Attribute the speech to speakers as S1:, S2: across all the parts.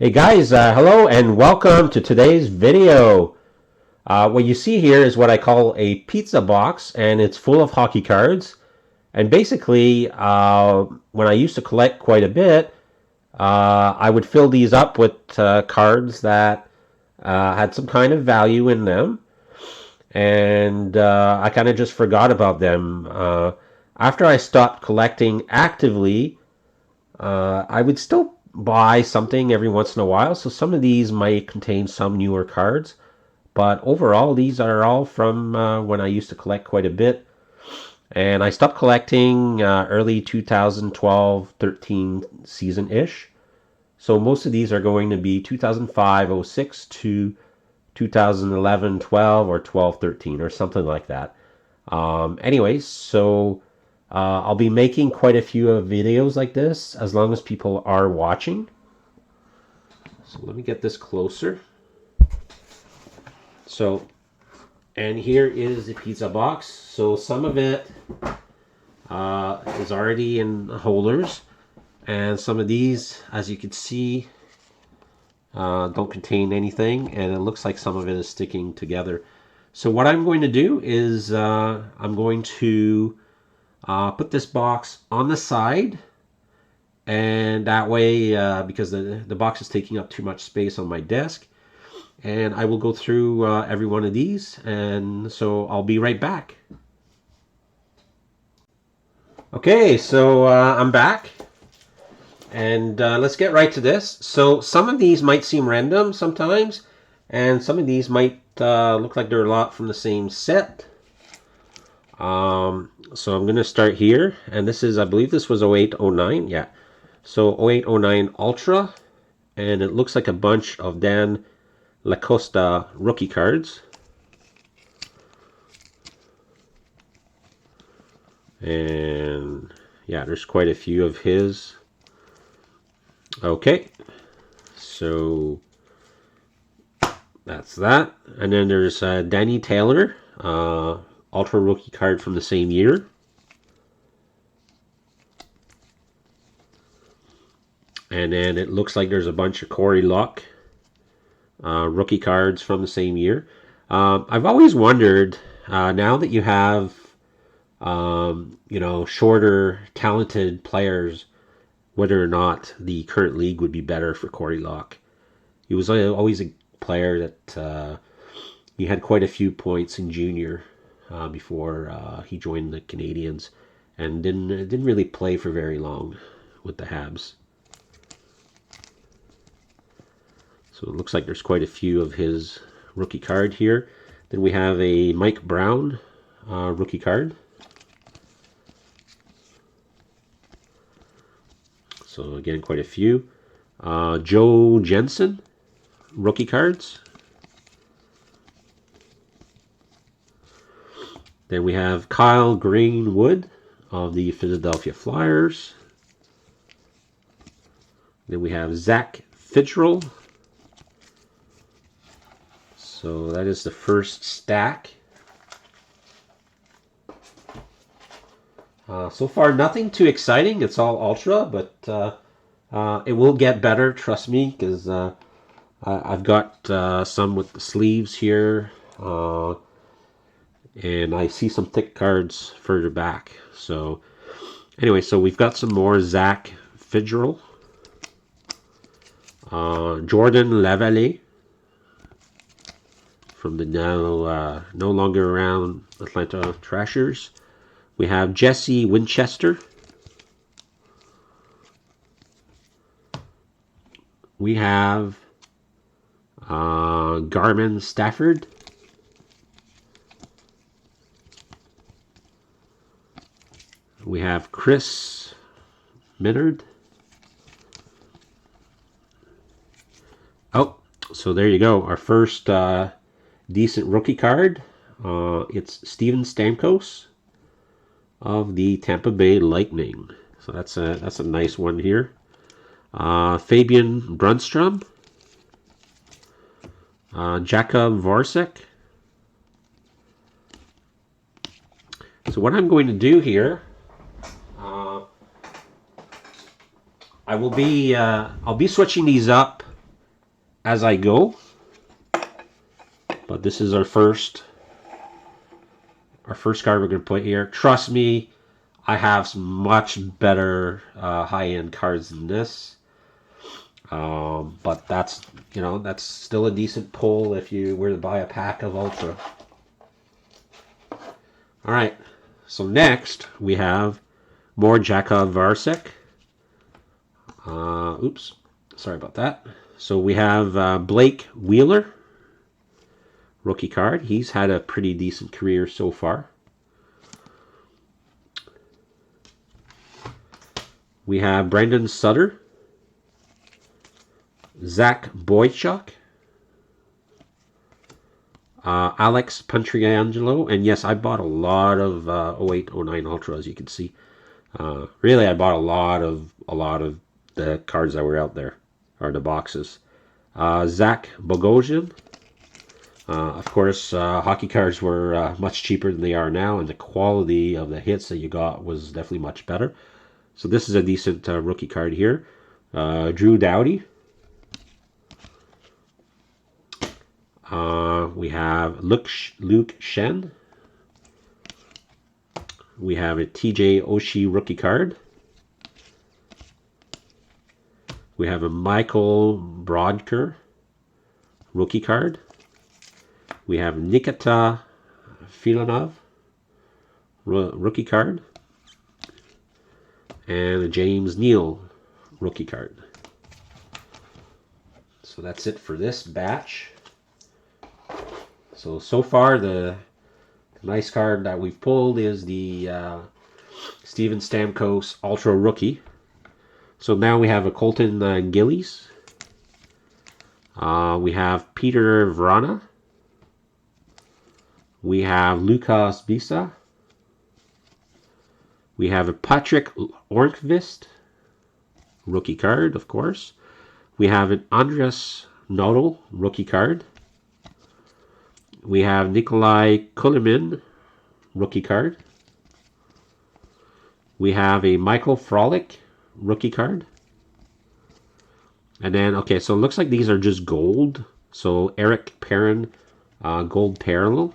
S1: Hey guys, hello and welcome to today's video. What you see here is what I call a pizza box, and it's full of hockey cards. And basically, when I used to collect quite a bit, I would fill these up with cards that had some kind of value in them, and I kind of just forgot about them. After I stopped collecting actively, I would still buy something every once in a while, so some of these might contain some newer cards, but overall, these are all from when I used to collect quite a bit. And I stopped collecting early 2012-13 season-ish. So most of these are going to be 2005-06 to 2011-12 or 12-13 or something like that. Anyways, so I'll be making quite a few videos like this as long as people are watching. So let me get this closer. So, and here is the pizza box. So some of it is already in holders, and some of these, as you can see, don't contain anything, and it looks like some of it is sticking together. So what I'm going to do is I'm going to put this box on the side, and that way, because the box is taking up too much space on my desk, and I will go through every one of these, and so I'll be right back. Okay, so I'm back, and let's get right to this. So some of these might seem random sometimes, and some of these might look like they're a lot from the same set. So I'm going to start here, and this is, I believe this was 08-09, yeah. So 08-09 Ultra, and it looks like a bunch of Dan Lacosta rookie cards. And yeah, there's quite a few of his. Okay, so that's that. And then there's Danny Taylor, Ultra rookie card from the same year. And then it looks like there's a bunch of Corey Luck rookie cards from the same year. I've always wondered, now that you have, shorter, talented players, whether or not the current league would be better for Corey Luck. He was always a player that he had quite a few points in junior before he joined the Canadiens, and didn't really play for very long with the Habs. So it looks like there's quite a few of his rookie card here. Then we have a Mike Brown rookie card. So again, quite a few. Joe Jensen rookie cards. Then we have Kyle Greenwood of the Philadelphia Flyers. Then we have Zach Fitzgerald. So that is the first stack. So far, nothing too exciting. It's all Ultra, but it will get better, trust me, because I've got some with the sleeves here, and I see some thick cards further back. So anyway, so we've got some more Zach Fitzgerald, Jordan Lavallee from the now no longer around Atlanta Thrashers. We have Jesse Winchester. We have Garmin Stafford. We have Chris Minard. Oh, so there you go. Our first decent rookie card. It's Steven Stamkos of the Tampa Bay Lightning. So that's a nice one here. Fabian Brunstrom, Jakub Voracek. So what I'm going to do here, I'll be switching these up as I go. But this is our first card we're going to put here. Trust me, I have some much better high-end cards than this. But that's still a decent pull if you were to buy a pack of Ultra. All right, so next we have more Jakub Varsek. Oops, sorry about that. So we have Blake Wheeler, rookie card. He's had a pretty decent career so far. We have Brendan Sutter, Zach Boychuk, Alex Pietrangelo, and yes, I bought a lot of 08-09 Ultra, as you can see. Really, I bought a lot of the cards that were out there, or the boxes. Zach Bogosian. Of course, hockey cards were much cheaper than they are now, and the quality of the hits that you got was definitely much better. So this is a decent rookie card here. Drew Doughty. We have Luke Shen. We have a TJ Oshie rookie card. We have a Michael Brodker rookie card. We have Nikita Filanov rookie card. And a James Neal rookie card. So that's it for this batch. So far the nice card that we've pulled is the Steven Stamkos Ultra Rookie. So now we have a Colton Gillies. We have Peter Vrana. We have Lukas Bisa. We have a Patrick Ornkvist rookie card, of course. We have an Andreas Nodal rookie card. We have Nikolai Kulemin rookie card. We have a Michael Frolic rookie card. And then, okay, so it looks like these are just gold. So Eric Perrin, gold parallel.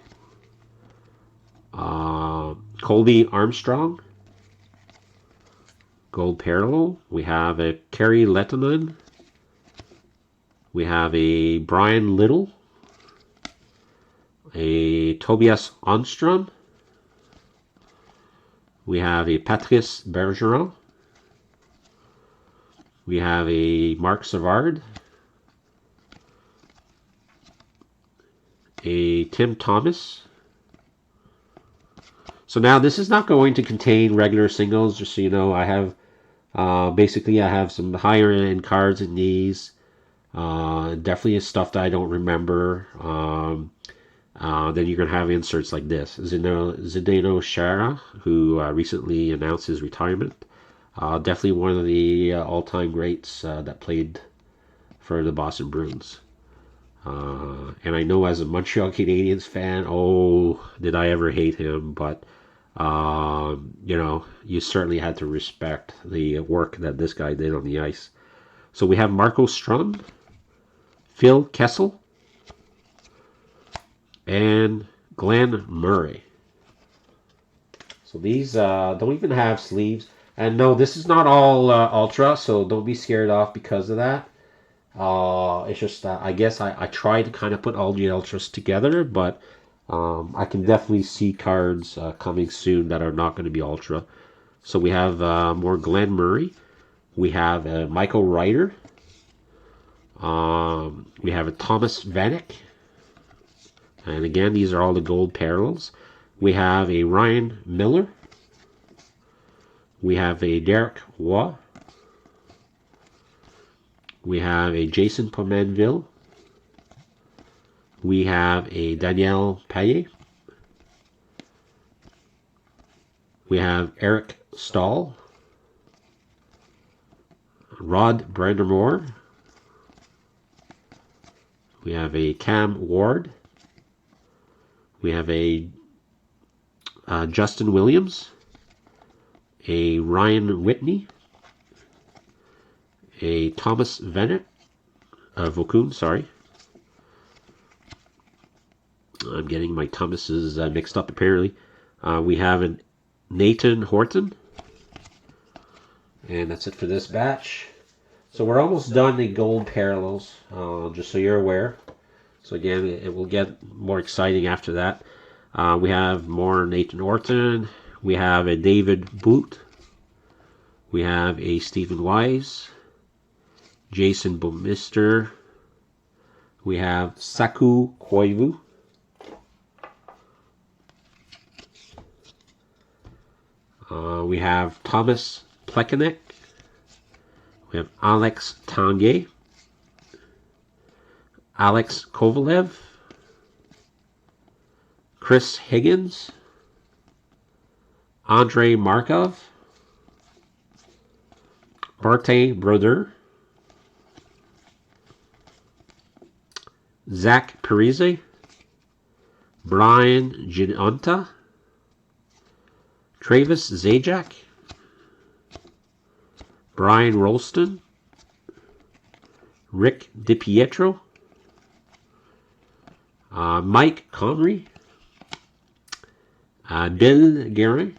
S1: Colby Armstrong, gold parallel. We have a Kerry Lettinen. We have a Brian Little. A Tobias Onstrom. We have a Patrice Bergeron. We have a Mark Savard. A Tim Thomas. So now this is not going to contain regular singles, just so you know. I have basically I have some higher end cards in these. Definitely stuff that I don't remember. Then you're going to have inserts like this. Zdeno Chara, who recently announced his retirement. Definitely one of the all-time greats that played for the Boston Bruins. And I know as a Montreal Canadiens fan, oh, did I ever hate him. But, you certainly had to respect the work that this guy did on the ice. So we have Marco Strum, Phil Kessel, and Glenn Murray. So these don't even have sleeves. And no, this is not all Ultra, so don't be scared off because of that. It's just that I guess I try to kind of put all the Ultras together, but I can definitely see cards coming soon that are not going to be Ultra. So we have more Glenn Murray. We have Michael Ryder. We have a Thomas Vanek. And again, these are all the gold parallels. We have a Ryan Miller. We have a Derek Waugh. We have a Jason Pominville. We have a Danielle Payet. We have Eric Stahl. Rod Brandamore. We have a Cam Ward. We have a Justin Williams. A Ryan Whitney. A Thomas Vanek. Vokun, sorry. I'm getting my Thomases mixed up apparently. We have an Nathan Horton. And that's it for this batch. So we're almost done in gold parallels, just so you're aware. So again, it will get more exciting after that. We have more Nathan Horton. We have a David Boot. We have a Stephen Wise. Jason Bomister. We have Saku Koivu. We have Thomas Plekanec. We have Alex Tanguay. Alex Kovalev. Chris Higgins. Andrei Markov. Barte Brodeur. Zach Parise. Brian Ginonta. Travis Zajac. Brian Rolston. Rick DiPietro. Mike Connery. Bill Guerin.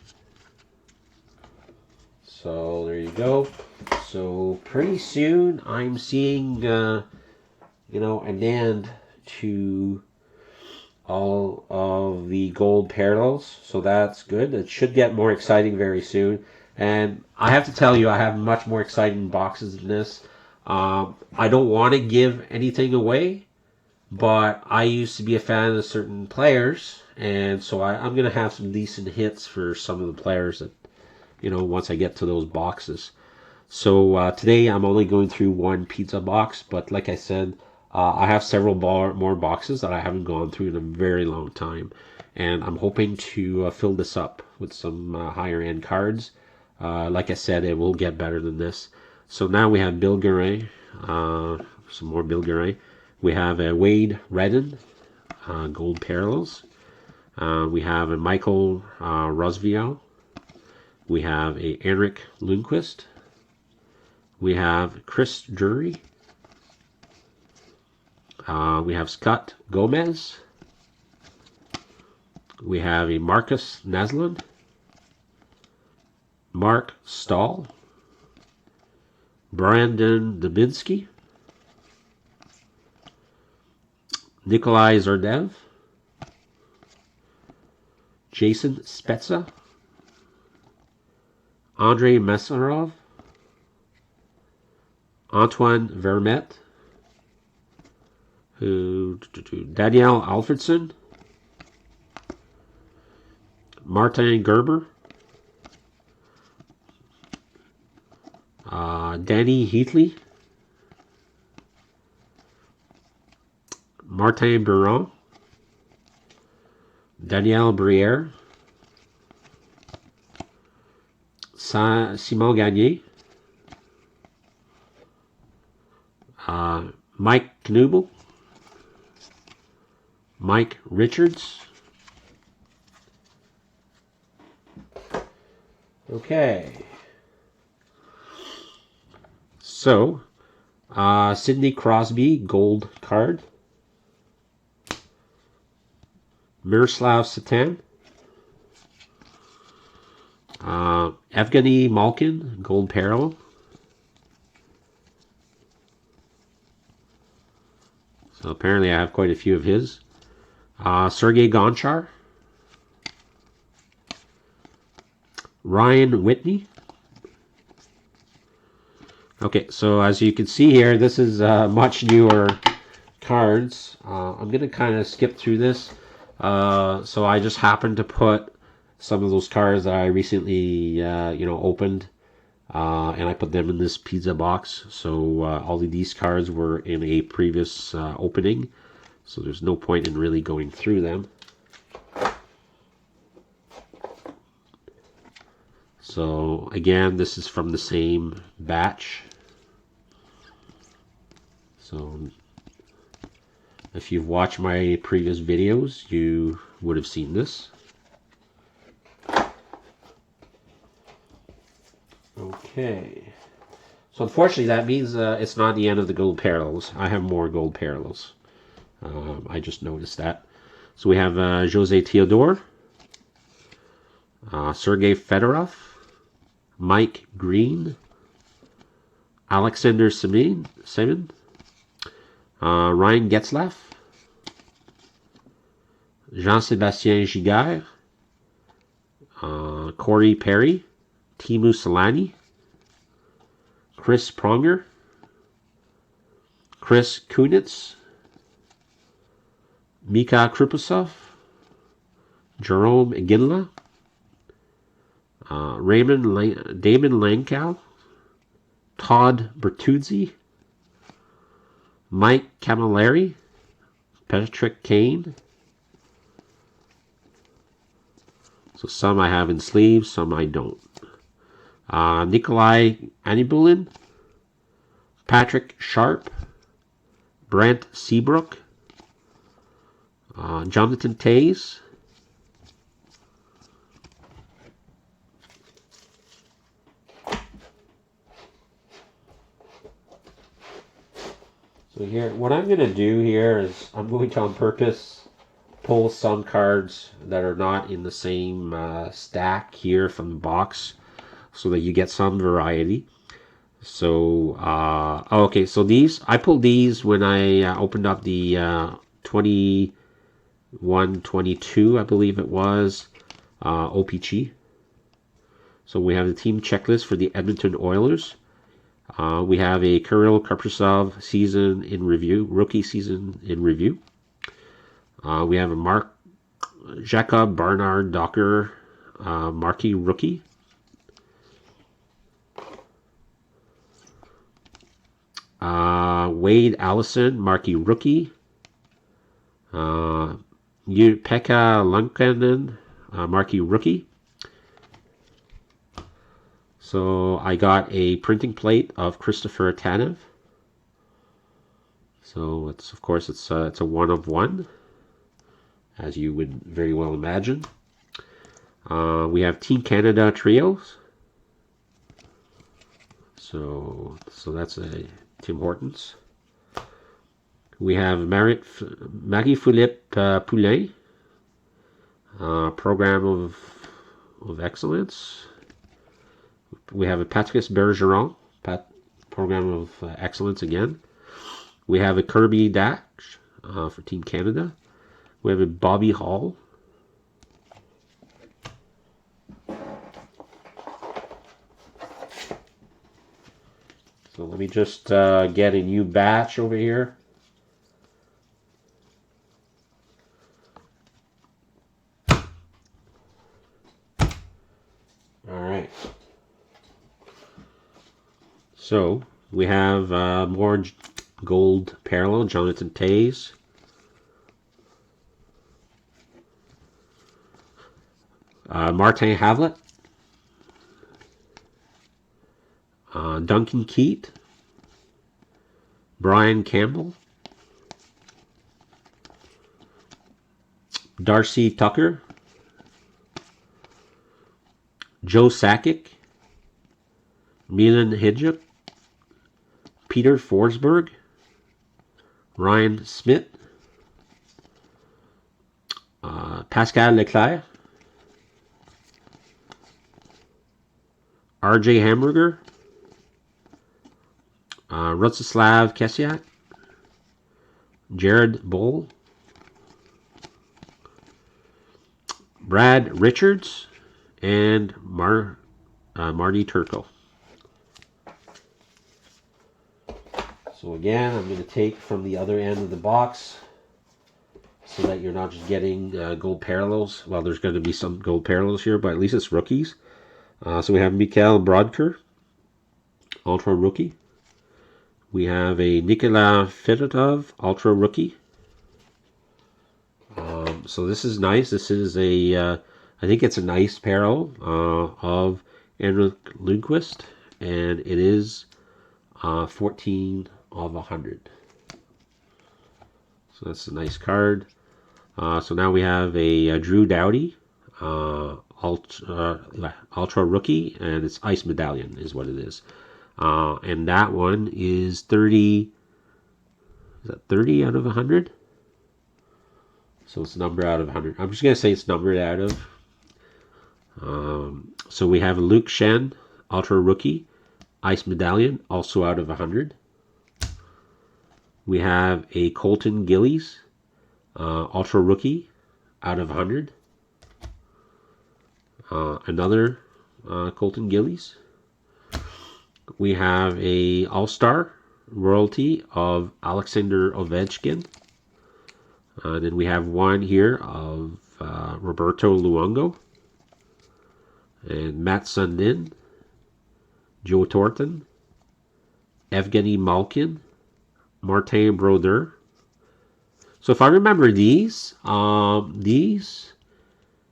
S1: So there you go. So pretty soon I'm seeing, an end to all of the gold parallels. So that's good. It should get more exciting very soon. And I have to tell you, I have much more exciting boxes than this. I don't want to give anything away, but I used to be a fan of certain players, and so I'm going to have some decent hits for some of the players that, once I get to those boxes. So today I'm only going through one pizza box, but like I said, I have several more boxes that I haven't gone through in a very long time, and I'm hoping to fill this up with some higher end cards. Like I said, it will get better than this. So now we have Bill Guerin, some more Bill Guerin. We have a Wade Redden, gold parallels. We have a Michael Rosvio. We have a Eric Lundqvist. We have Chris Drury. We have Scott Gomez. We have a Marcus Naslund. Mark Stahl. Brandon Dubinsky. Nikolai Zardev. Jason Spezza. Andrei Mesarov. Antoine Vermette. Danielle Alfredson. Martin Gerber. Danny Heatley. Martin Biron. Danielle Briere. Simon Gagné. Mike Knubel. Mike Richards. Okay. So, Sidney Crosby, gold card. Miroslav Satan. Evgeny Malkin, gold parallel. So apparently I have quite a few of his. Sergei Gonchar. Ryan Whitney. Okay, so as you can see here, this is much newer cards. I'm going to kind of skip through this. So I just happened to put some of those cards that I recently, opened, and I put them in this pizza box. So all of these cards were in a previous opening, so there's no point in really going through them. So again, this is from the same batch. So if you've watched my previous videos, you would have seen this. Okay, So unfortunately, that means it's not the end of the gold parallels. I have more gold parallels. I just noticed that. So we have Jose Theodore, Sergei Fedorov, Mike Green, Alexander Semin, Ryan Getzlaff, Jean-Sébastien Giguère, Corey Perry, Teemu Selanne, Chris Pronger, Chris Kunitz, Mika Krupasov, Jerome Iginla, Damon Langkow, Todd Bertuzzi, Mike Camilleri, Patrick Kane. So some I have in sleeves, some I don't. Nikolai Anibulin, Patrick Sharp, Brent Seabrook, Jonathan Tays, so here, what I'm going to do here is I'm going to on purpose pull some cards that are not in the same stack here from the box so that you get some variety. So, okay, so these, I pulled these when I opened up the 21-22, I believe it was, OPG. So we have the team checklist for the Edmonton Oilers. We have a Kirill Kaprizov season in review, rookie season in review. We have a Jacob Barnard Docker marquee rookie. Wade Allison marquee rookie. Pekka Lankkanen marquee rookie. So I got a printing plate of Christopher Tanev. So it's, of course, it's a 1 of 1, as you would very well imagine. We have Team Canada trios. So that's a Tim Hortons. We have Marie-Philippe Poulin, program of excellence. We have a Patrice Bergeron, program of excellence again. We have a Kirby Dash for Team Canada. We have a Bobby Hall. So let me just get a new batch over here. All right. So we have more gold parallel, Jonathan Tays. Martin Havlat. Duncan Keat. Brian Campbell. Darcy Tucker. Joe Sakic. Milan Hidjuk. Peter Forsberg. Ryan Smith. Pascal Leclerc. RJ Hamburger. Rostislav Kesiak. Jared Bull. Brad Richards. And Marty Turco. So again, I'm going to take from the other end of the box so that you're not just getting gold parallels. Well, there's going to be some gold parallels here, but at least it's rookies. So we have Mikhail Brodker, Ultra Rookie. We have a Nikola Fedotov, Ultra Rookie. So this is nice. This is a, I think it's a nice parallel of Henrik Lundqvist, and it is 14 of 100. So that's a nice card. So now we have a Drew Doughty, Ultra Rookie, and it's Ice Medallion is what it is. And that one is 30. Is that 30 out of 100? So it's numbered out of 100. I'm just going to say it's numbered out of. So we have Luke Shen, Ultra Rookie, Ice Medallion, also out of 100. We have a Colton Gillies, Ultra Rookie, out of 100. Another Colton Gillies. We have a All-Star royalty of Alexander Ovechkin. Then we have one here of Roberto Luongo and Matt Sundin, Joe Thornton, Evgeny Malkin, Martin Brodeur. So if I remember these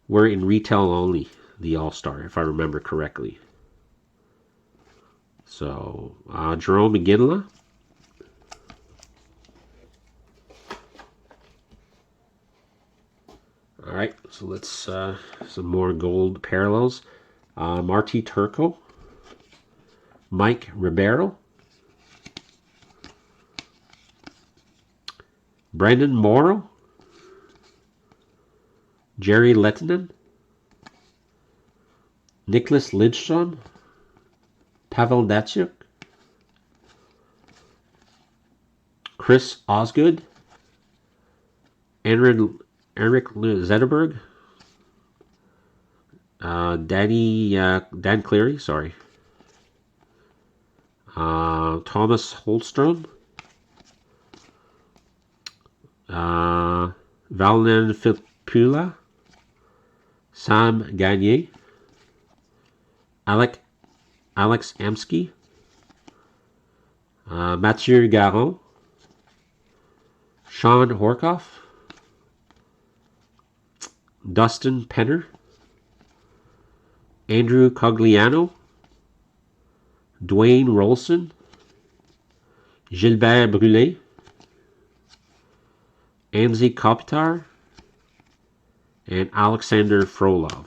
S1: were in retail only, the All-Star, if I remember correctly. So Jerome McGinley. All right, so let's some more gold parallels. Marty Turco, Mike Ribeiro, Brandon Morrow, Jerry Lettinen, Nicholas Lidstrom, Pavel Datsyuk, Chris Osgood, Eric Zetterberg, Dan Cleary, sorry, Thomas Holstrom, Valen Filppula, Sam Gagner, Alex Emsky, Mathieu Garon, Sean Horkoff, Dustin Penner, Andrew Cogliano, Dwayne Rolson, Gilbert Brûlé, Anze Kopitar, and Alexander Frolov.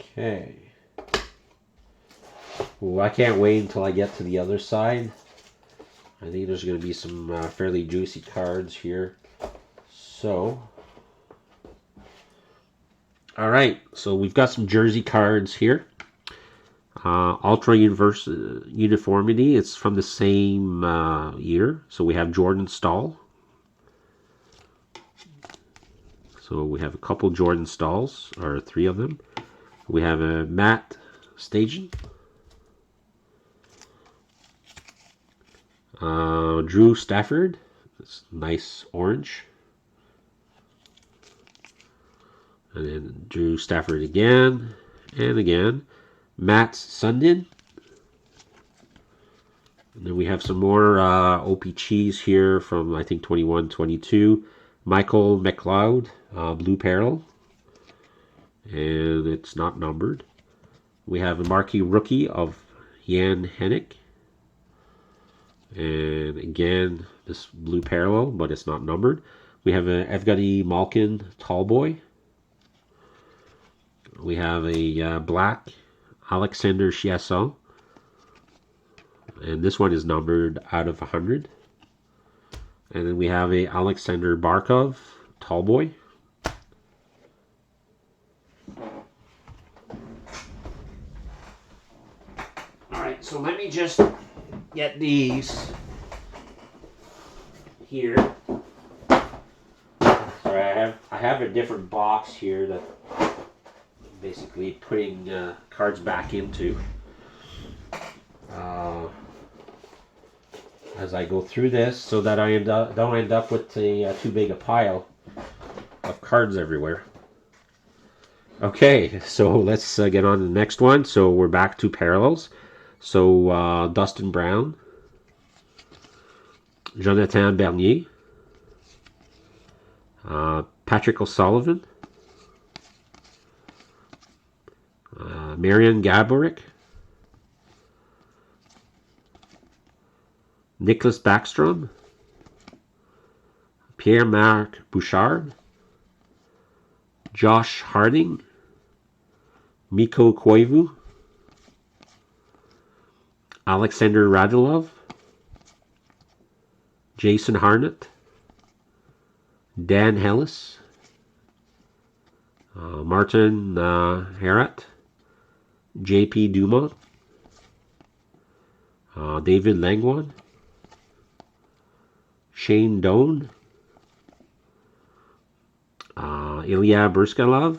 S1: Okay. Well, I can't wait until I get to the other side. I think there's going to be some fairly juicy cards here. So, all right. So we've got some jersey cards here. Ultra Uniformity. It's from the same year. So we have Jordan Staal. So we have a couple Jordan Staals, or 3 of them. We have a Matt Stajan. Drew Stafford. It's nice orange. And then Drew Stafford again and again. Matt Sundin. And then we have some more OPCs here from, I think, 21, 22. Michael McLeod, Blue Peril. And it's not numbered. We have a marquee rookie of Jan Hennick. And again, this blue parallel, but it's not numbered. We have a Evgeny Malkin Tallboy. We have a black Alexander Chiasson. And this one is numbered out of 100. And then we have a Alexander Barkov Tallboy. Alright, so let me just get these here. Sorry, I have a different box here that I'm basically putting cards back into as I go through this, so that I don't end up with too big a pile of cards everywhere. Okay, so let's get on to the next one. So we're back to parallels. So Dustin Brown, Jonathan Bernier, Patrick O'Sullivan, Marian Gaborik, Nicholas Backstrom, Pierre-Marc Bouchard, Josh Harding, Mikko Koivu, Alexander Radulov, Jason Harnett, Dan Hellis, Martin Herat, J.P. Dumont, David Langwan, Shane Doan, Ilya Brskalov,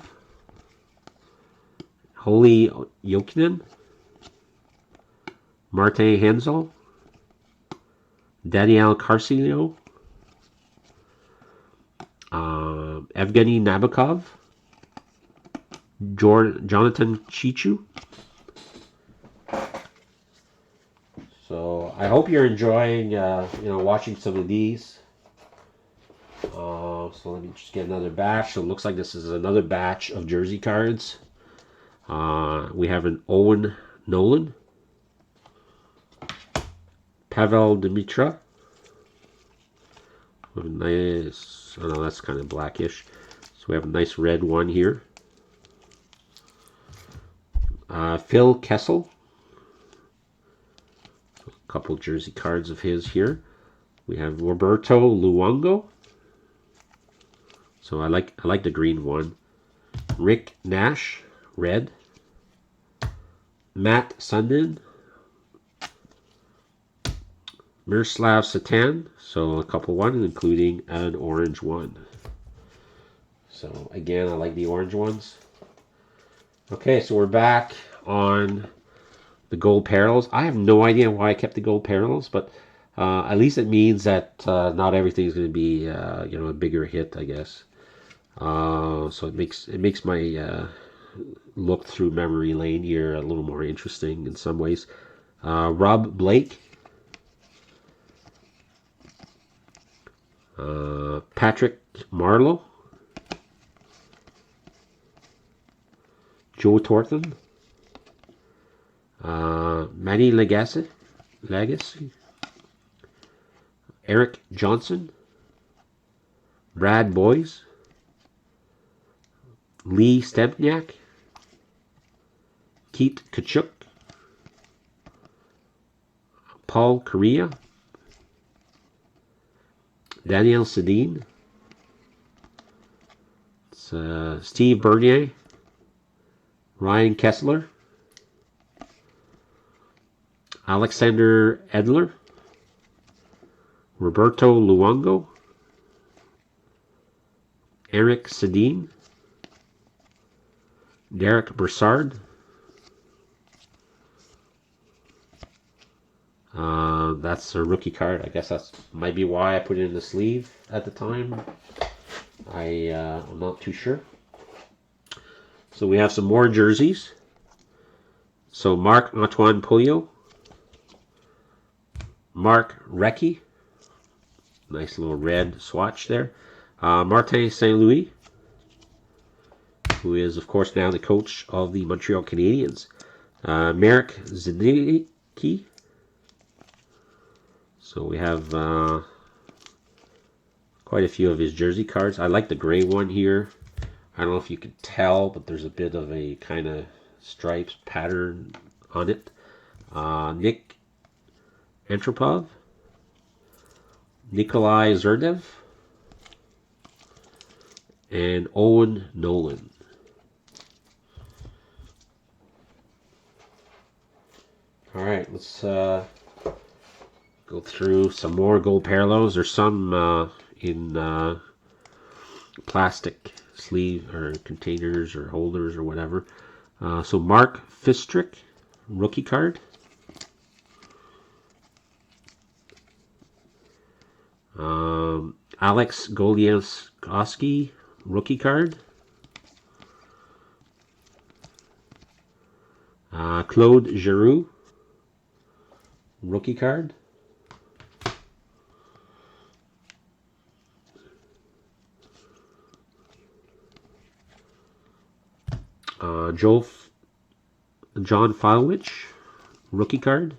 S1: Holy Jokinen, Marte Hansel, Daniel Carcillo, Evgeny Nabokov, Jonathan Chichu. So I hope you're enjoying, watching some of these. So let me just get another batch. So it looks like this is another batch of jersey cards. We have an Owen Nolan, Pavel Dimitra. Nice. Oh no, that's kind of blackish. So we have a nice red one here. Phil Kessel. A couple jersey cards of his here. We have Roberto Luongo. So I like the green one. Rick Nash, red. Matt Sundin. Miroslav Satan. So a couple ones, including an orange one. So again, I like the orange ones. Okay, so we're back on the gold parallels. I have no idea why I kept the gold parallels, but at least it means that not everything is going to be a bigger hit, I guess. So it makes my look through memory lane here a little more interesting in some ways. Rob Blake, Patrick Marleau, Joe Thornton, Manny Legacy, Eric Johnson, Brad Boyes, Lee Stempniak, Keith Kachuk, Paul Correa, Daniel Sedin, Steve Bernier, Ryan Kessler, Alexander Edler, Roberto Luongo, Eric Sedin, Derek Brassard, that's a rookie card. I guess that's might be why I put it in the sleeve at the time. I'm not too sure. So we have some more jerseys. So Marc Antoine Pouliot, Mark Recchi, nice little red swatch there. Martin St. Louis, who is of course now the coach of the Montreal Canadiens. Marek Zidicki. So we have quite a few of his jersey cards. I like the gray one here. I don't know if you could tell, but there's a bit of a kind of stripes pattern on it. Nick Antropov, Nikolai Zerdev, and Owen Nolan. All right, let's go through some more gold parallels. There's some in plastic sleeve or containers or holders or whatever. So Mark Fistrick, rookie card. Alex Goliaskowski, rookie card. Claude Giroux, rookie card. John Falwich, rookie card.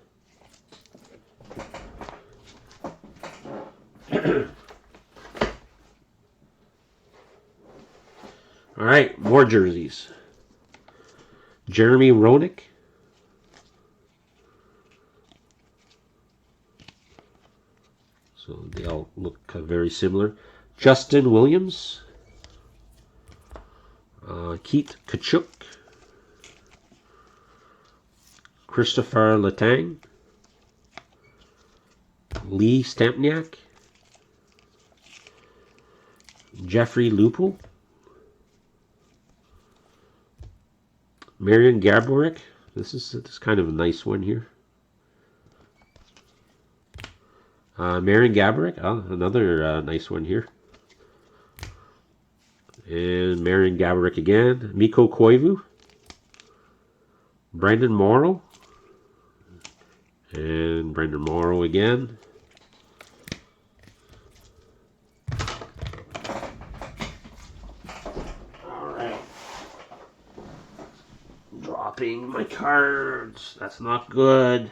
S1: All right, more jerseys. Jeremy Roenick, So they all look very similar. Justin Williams, Keith Kachuk, Christopher Letang, Lee Stempniak, Jeffrey Lupul, Marian Gaborik. This is kind of a nice one here. Marian Gaborik, another nice one here. And Marian Gaborik again. Mikko Koivu, Brandon Morrow, and Brandon Morrow again. Alright. Dropping my cards. That's not good.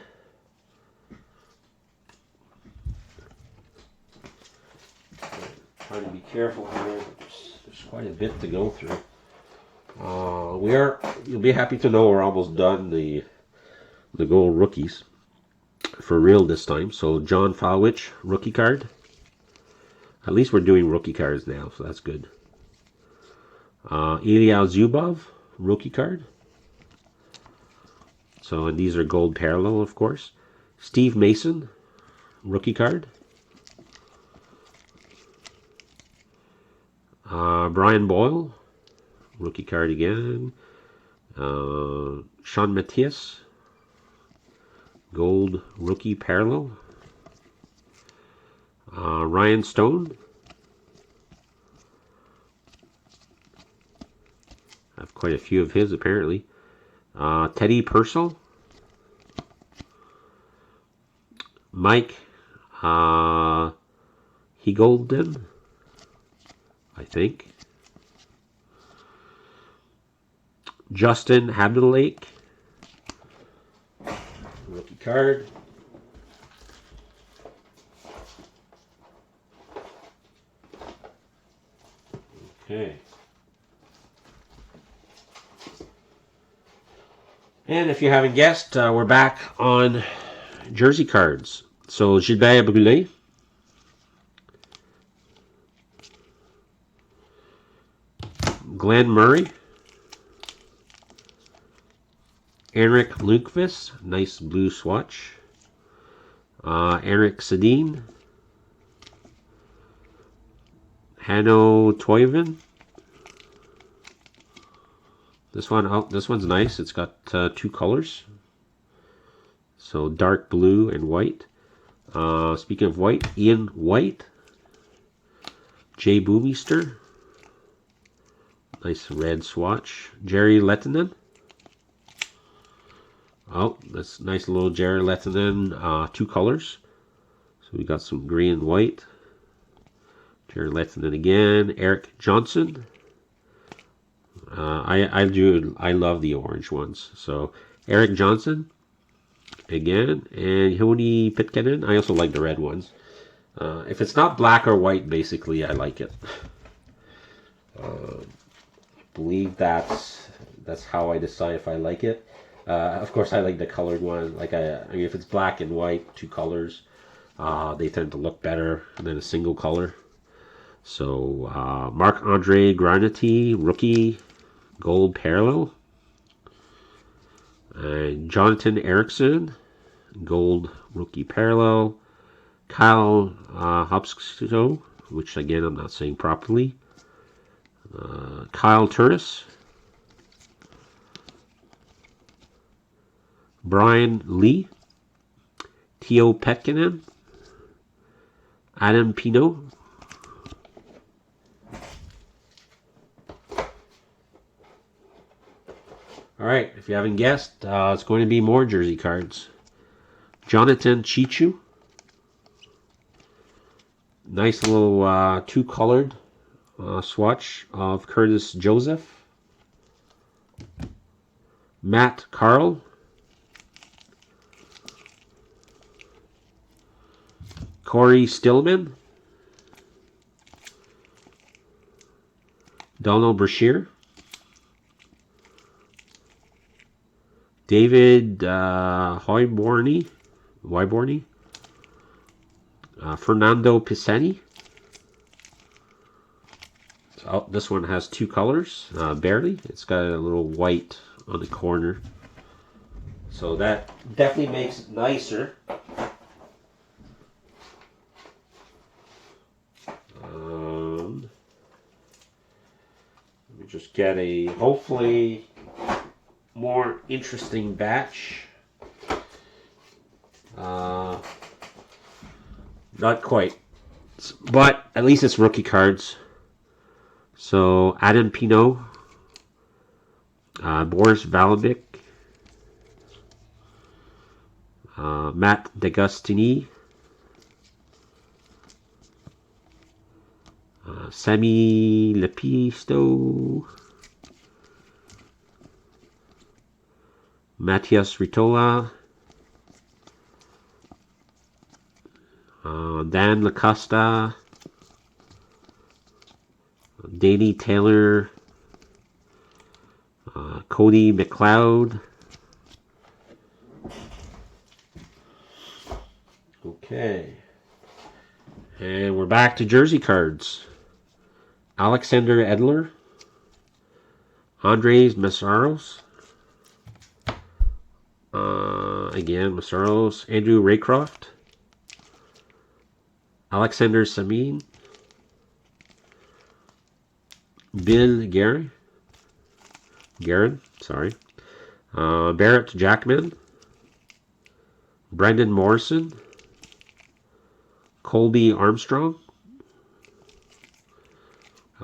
S1: Trying to be careful here. There's quite a bit to go through. You'll be happy to know we're almost done the gold rookies for real this time. So John Falwich, rookie card. At least we're doing rookie cards now, so that's good. Ilya Zubov, rookie card. So, and these are gold parallel, of course. Steve Mason, rookie card. Brian Boyle, rookie card again. Sean Matthias, gold rookie parallel. Ryan Stone. I have quite a few of his apparently. Teddy Purcell. Mike Higolden, I think. Justin Habdelake, rookie card. Okay. And if you haven't guessed, we're back on jersey cards. So Gilbert Brulé, Glenn Murray, Eric Lundqvist, nice blue swatch. Eric Sedin, Hanno Toivonen. This one's nice. It's got two colors, so dark blue and white. Speaking of white, Ian White, Jay Boomister, nice red swatch. Jerry Lettinen. Oh, that's nice little Jerry Lettinen, two colors. So we got some green and white. Jerry Lettinen again. Eric Johnson. I love the orange ones. So Eric Johnson again, and Joni Pitkanen. I also like the red ones. If it's not black or white, basically I like it. I believe that's how I decide if I like it. Of course, I like the colored one. Like I mean, if it's black and white, two colors, they tend to look better than a single color. So Marc-Andre Granati, rookie, gold parallel. And Jonathan Erickson, gold rookie parallel. Kyle Hopsko, which again I'm not saying properly. Kyle Turris. Brian Lee. Teo Petkinen. Adam Pino. Alright, if you haven't guessed, it's going to be more jersey cards. Jonathan Chichu. Nice little two-colored swatch of Curtis Joseph. Matt Carl. Corey Stillman. Donald Brashear. David Wyborny. Fernando Pisani. Oh, this one has two colors, barely. It's got a little white on the corner. So that definitely makes it nicer. Let me just get a hopefully more interesting batch. Not quite, but at least it's rookie cards. So Adam Pino, Boris Valabic, Matt D'Agostini, Semi Lepisto, Matias Ritola, Dan LaCosta, Danny Taylor, Cody McLeod. Okay. And we're back to jersey cards. Alexander Edler, Andres Messaros, again Messaros, Andrew Raycroft, Alexander Samin, Bill Guerin, sorry, Barrett Jackman, Brendan Morrison, Colby Armstrong.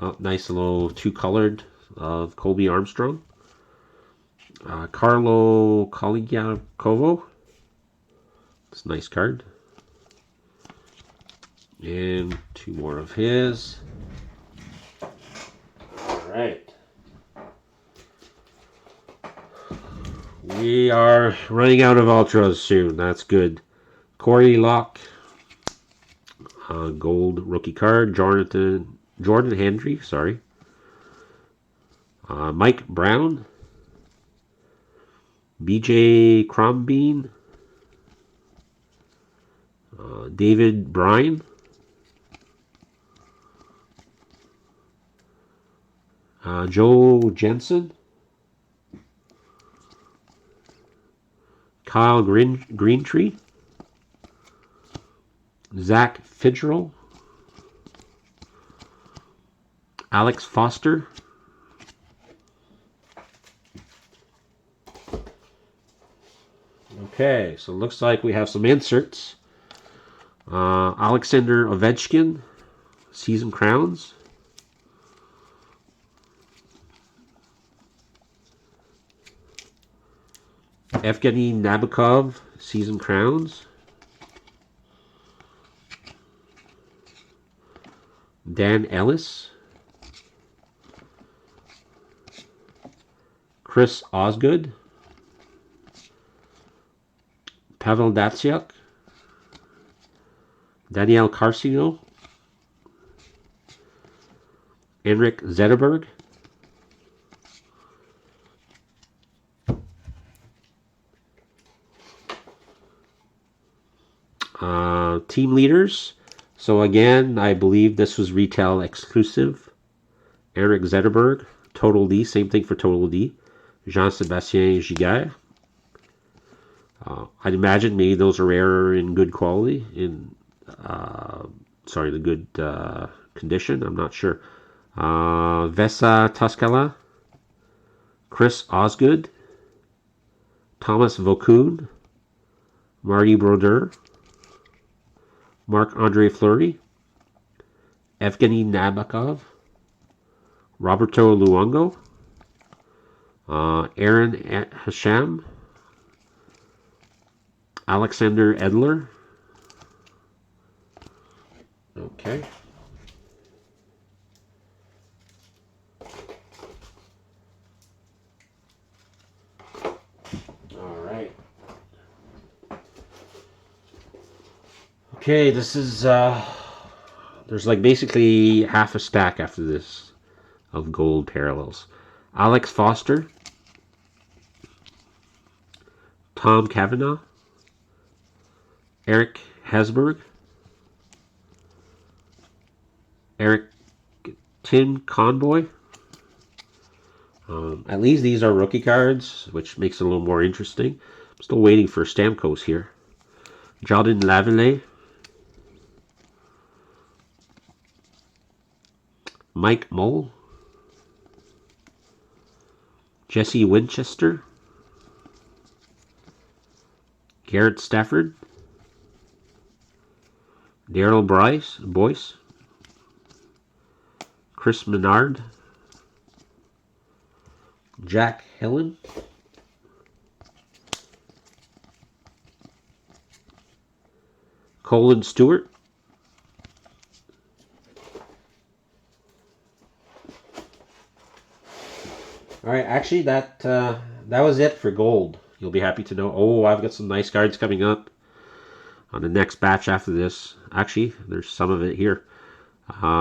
S1: Oh, nice little two-colored of Colby Armstrong. Carlo Coligacovo. It's a nice card. And two more of his. All right. We are running out of ultras soon. That's good. Corey Locke. Gold rookie card. Jordan Hendry, sorry. Mike Brown. BJ Crombeen. David Bryan. Joe Jensen. Kyle Greentree. Zach Fitzgerald. Alex Foster. Okay, so it looks like we have some inserts. Alexander Ovechkin, Season Crowns. Evgeny Nabokov, Season Crowns. Dan Ellis. Chris Osgood. Pavel Datsyuk. Daniel Carcino. Henrik Zetterberg. Team leaders. So again, I believe this was retail exclusive. Eric Zetterberg, Total D, same thing for Total D. Jean-Sébastien Giguère. I'd imagine maybe those are rare in good quality, the good condition. I'm not sure. Vesa Tuscala, Chris Osgood, Thomas Vokoun, Marty Brodeur, Marc-Andre Fleury, Evgeny Nabokov, Roberto Luongo, Aaron Hasham, Alexander Edler. Okay. All right. Okay, this is there's like basically half a stack after this of gold parallels. Alex Foster, Tom Cavanaugh, Eric Hesberg, Eric Tin Conboy. At least these are rookie cards, which makes it a little more interesting. I'm still waiting for Stamkos here. Jordan Lavallee. Mike Mole. Jesse Winchester. Garrett Stafford. Daryl Boyce. Chris Menard. Jack Hillen. Colin Stewart. All right, actually that was it for gold. You'll be happy to know. Oh, I've got some nice cards coming up on the next batch after this. Actually, there's some of it here.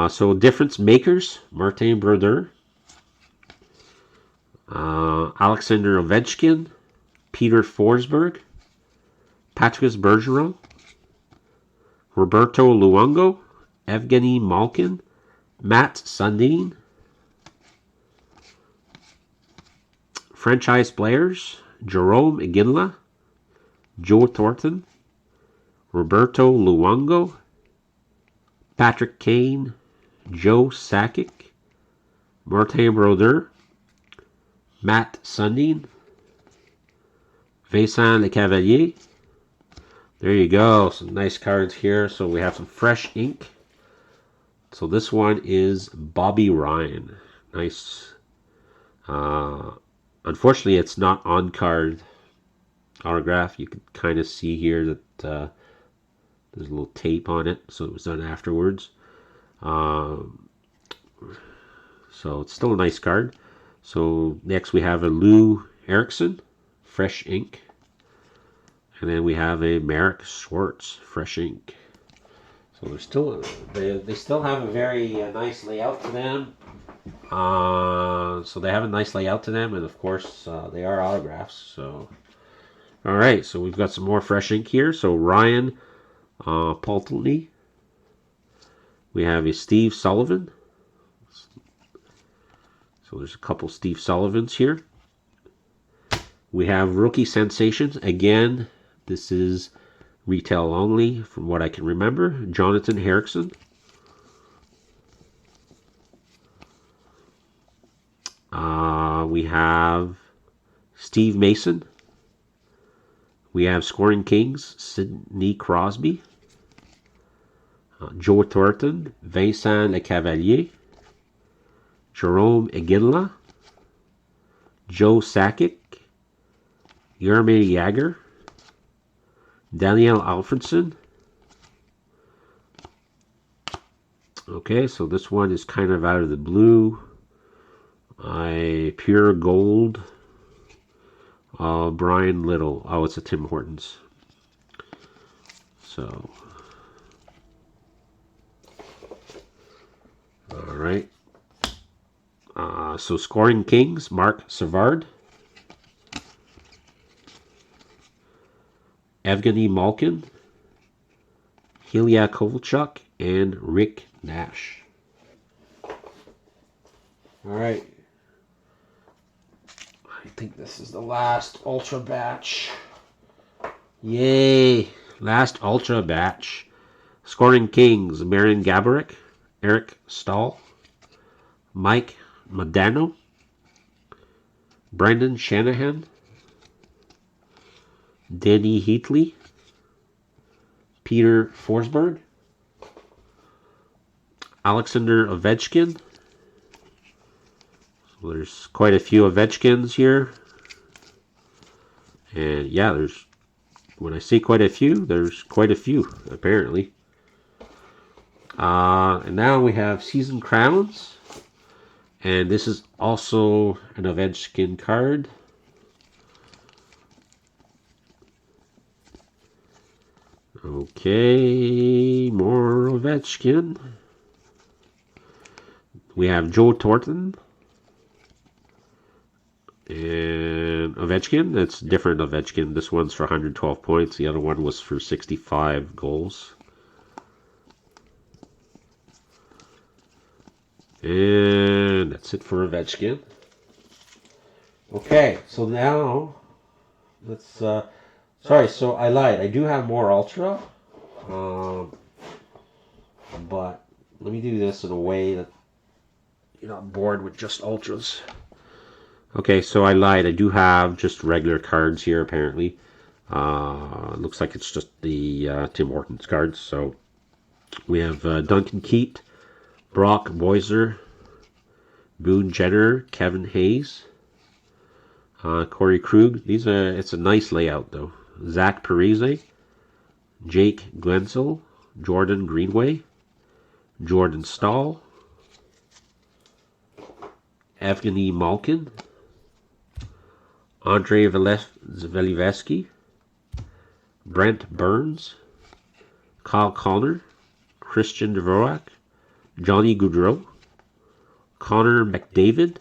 S1: So difference makers: Martin Brodeur, Alexander Ovechkin, Peter Forsberg, Patrice Bergeron, Roberto Luongo, Evgeny Malkin, Matt Sundin. Franchise players: Jerome Iginla, Joe Thornton, Roberto Luongo, Patrick Kane, Joe Sakic, Martin Brodeur, Matt Sundin, Vincent Lecavalier. There you go. Some nice cards here. So we have some fresh ink. So this one is Bobby Ryan. Nice. Unfortunately, it's not on card autograph. You can kind of see here that there's a little tape on it, so it was done afterwards. So it's still a nice card. So next we have a Lou Erickson, fresh ink. And then we have a Marek Schwartz, fresh ink. So they're still they still have a very nice layout to them. So they have a nice layout to them, and of course they are autographs. So all right, so we've got some more fresh ink here. So Ryan Paltney. We have a Steve Sullivan. So there's a couple Steve Sullivans here. We have rookie sensations. Again, this is retail only from what I can remember. Jonathan Harrison. We have Steve Mason. We have Scoring Kings, Sidney Crosby. Joe Thornton, Vincent Lecavalier. Jerome Iginla. Joe Sakic. Jaromir Jagr. Daniel Alfredson. Okay, so this one is kind of out of the blue. Pure gold. Brian Little. Oh, it's a Tim Hortons. So, all right. So Scoring Kings, Mark Savard. Evgeny Malkin. Ilya Kovalchuk, and Rick Nash. All right. I think this is the last Ultra batch. Yay! Last Ultra batch. Scoring Kings, Marian Gaborik, Eric Stahl, Mike Modano, Brendan Shanahan, Danny Heatley, Peter Forsberg, Alexander Ovechkin. So there's quite a few Ovechkins here. And yeah, when I say quite a few, there's quite a few, apparently. And now we have Season Crowns. And this is also an Ovechkin card. Okay, more Ovechkin. We have Joe Thornton. And Ovechkin, that's different Ovechkin. This one's for 112 points. The other one was for 65 goals. And that's it for Ovechkin. Okay, so now let's. Sorry, so I lied. I do have more Ultra, but let me do this in a way that you're not bored with just Ultras. Okay, so I lied. I do have just regular cards here, apparently. Looks like it's just the Tim Hortons cards. So we have Duncan Keat, Brock Boiser, Boone Jenner, Kevin Hayes, Corey Krug. It's a nice layout though. Zach Parise, Jake Glenzel, Jordan Greenway, Jordan Stahl, Evgeny Malkin, Andrei Vasilevsky, Brent Burns, Kyle Connor, Christian Dvorak, Johnny Gaudreau, Connor McDavid,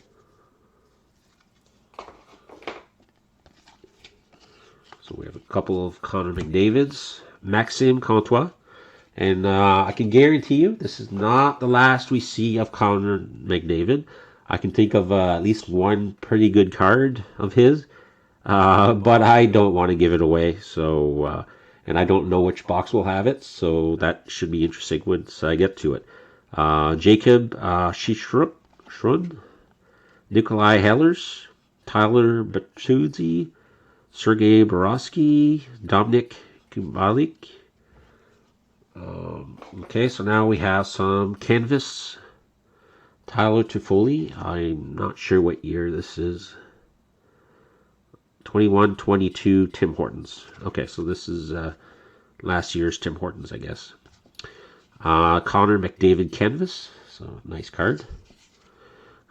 S1: so we have a couple of Connor McDavids, Maxime Comtois, and I can guarantee you this is not the last we see of Connor McDavid. I can think of at least one pretty good card of his, but I don't want to give it away. So, and I don't know which box will have it, so that should be interesting once I get to it. Jacob Shishrun, Nikolai Hellers, Tyler Bertuzzi, Sergei Borowski, Dominic Kubalik. Okay, so now we have some canvas. Tyler Toffoli, I'm not sure what year this is. 21-22 Tim Hortons. Okay, so this is last year's Tim Hortons, I guess. Connor McDavid canvas, so nice card.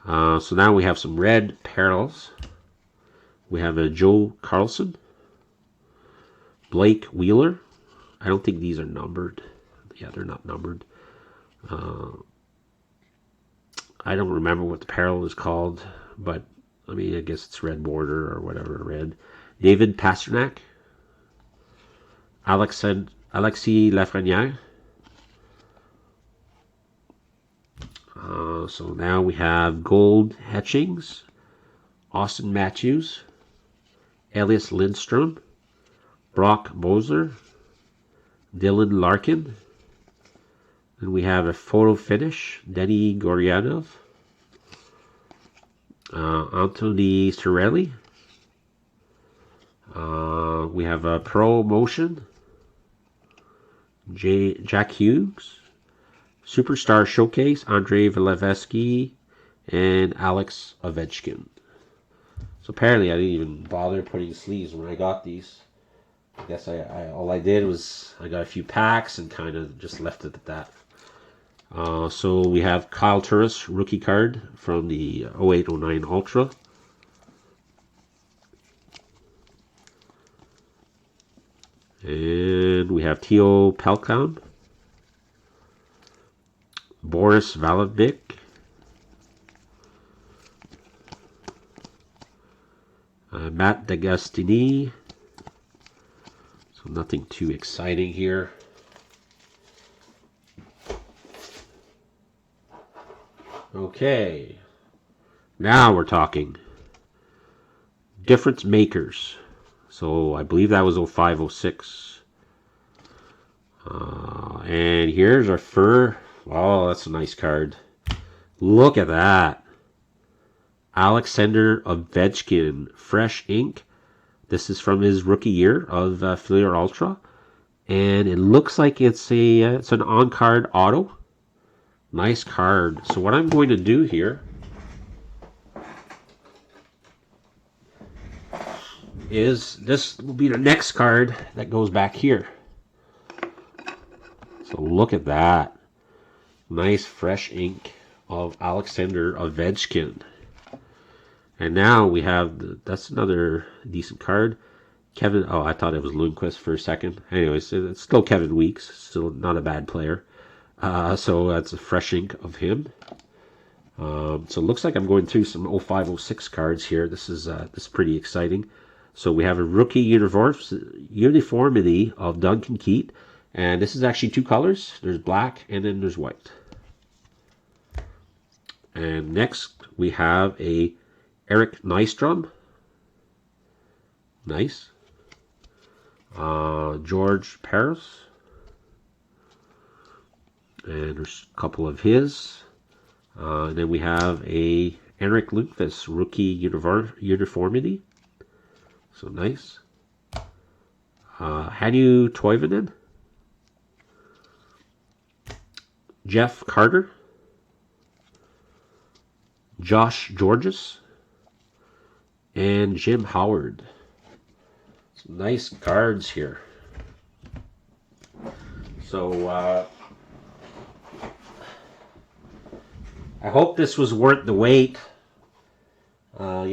S1: So now we have some red parallels. We have a Joe Carlson, Blake Wheeler. I don't think these are numbered. Yeah, they're not numbered. I don't remember what the parallel is called, but I mean, I guess it's red border or whatever, red. David Pastrnak, Alexis Lafreniere. So now we have gold etchings, Austin Matthews, Elias Lindstrom, Brock Boeser, Dylan Larkin. And we have a photo finish, Denny Goryanov, Anthony Cirelli. We have a Pro Motion, Jack Hughes, Superstar Showcase, Andrei Vasilevsky, and Alex Ovechkin. So apparently I didn't even bother putting sleeves when I got these. I guess all I did was I got a few packs and kind of just left it at that. So we have Kyle Turris rookie card from the 08-09 Ultra. And we have Teo Pelkam, Boris Valavic, Matt D'Agostini. So nothing too exciting here. Okay, now we're talking difference makers. So I believe that was 05-06. And here's our fur. Oh, that's a nice card. Look at that. Alexander Ovechkin, fresh ink. This is from his rookie year of Fleer Ultra. And it looks like it's an on-card auto. Nice card. So what I'm going to do here is this will be the next card that goes back here. So look at that. Nice fresh ink of Alexander Ovechkin. And now we have, that's another decent card. Kevin, oh, I thought it was Lundqvist for a second. Anyways, it's still Kevin Weeks. Still not a bad player. So that's a fresh ink of him. So it looks like I'm going through some 05-06 cards here. This is pretty exciting. So we have a rookie uniformity of Duncan Keat. And this is actually two colors. There's black and then there's white. And next we have a Eric Nystrom. Nice. George Paris. And there's a couple of his. And then we have a Eric Lundqvist rookie uniformity. So nice. Hannu Toivonen. Jeff Carter. Josh Georges. And Jim Howard. Some nice cards here. So, I hope this was worth the wait. As